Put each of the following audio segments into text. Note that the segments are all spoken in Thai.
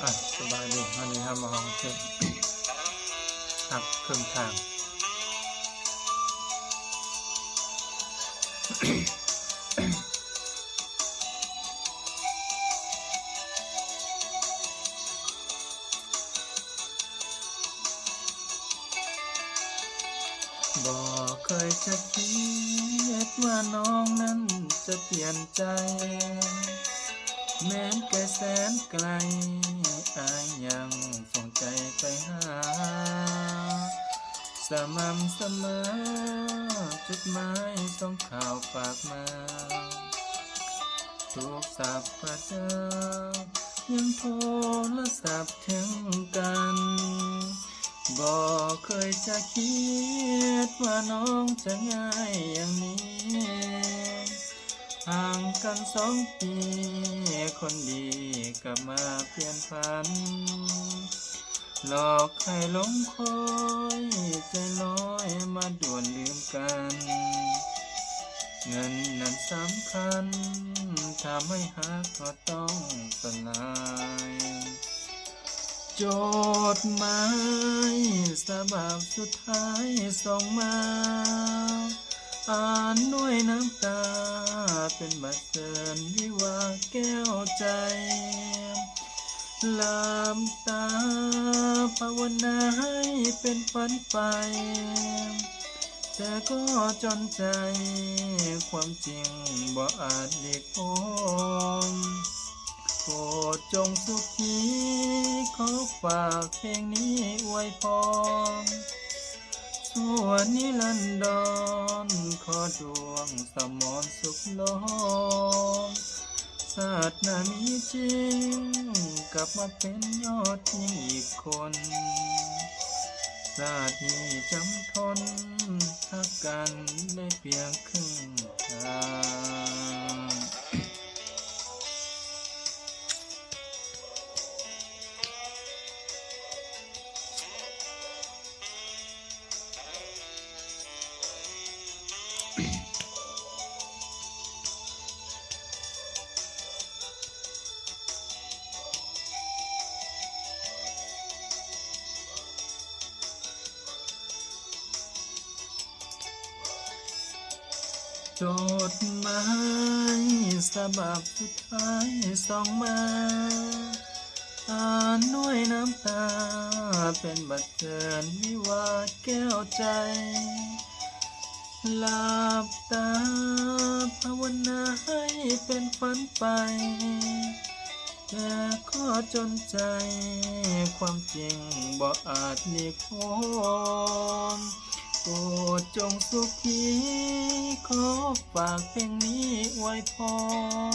สบายดีวันนี้ครับมาห้องเช็คหักครึ่งทางบอกเคยจะคิดว่าน้องนั้นจะเปลี่ยนใจแม้นแกแสนไกลอายยังส่งใจไปหาสม่ำเสมอจุดหมายส่งข่าวฝากมาทุกสัปดาห์ยังโทรศัพท์ถึงกันบอกเคยจะคิดว่าน้องจะง่ายอย่างนี้ห่างกัน2 ปีคนดีกลับมาเปลี่ยนผันหลอกให้หลงคอยใจลอยมาด่วนลืมกันเงินนั้นสำคัญถ้าไม่หาก็ต้องสลายจดหมายฉบับสุดท้ายส่งมาอ่านด้วยน้ำตาเป็นบัตรเชิญวิวาแก้วใจหลับตาภาวนาให้เป็นฝันไปแต่ก็จนใจความจริงบ่อาจหลีกพ้นโปรดจงสุขีขอฝากเพลงนี้อวยพรส่วนนิรันดรขอดวงสมรสุขล้นศาสนามีจริงกลับมาเป็นยอดยิ่งอีกคนชาตินี้จำทนทักกันได้เพียงครึ่งทางจดหมายฉบับสุดท้ายส่งมาอ่านด้วยน้ำตาเป็นบัตรเชิญวิวาแก้วใจหลับตาภาวนาให้เป็นฝันไปแต่ก็จนใจความจริงบ่อาจหลีกพ้นโปรดจงสุขีขอฝากเพลงนี้ไว้พ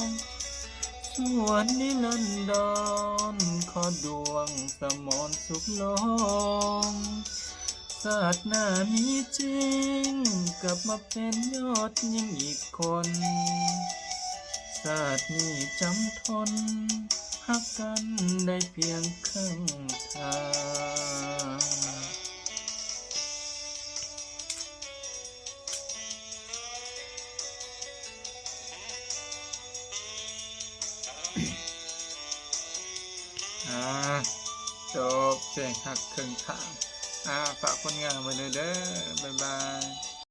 รส่วนนิรันดรขอดวงสมรสุขล้นศาสนามีจริงกลับมาเป็นยอดยิ่งอีกคนชาตินี้จำทนหักกันได้เพียงครึ่งทางจบเพลงหักครึ่งทางฝากผลงานไว้เลยเด้อบ๊ายบาย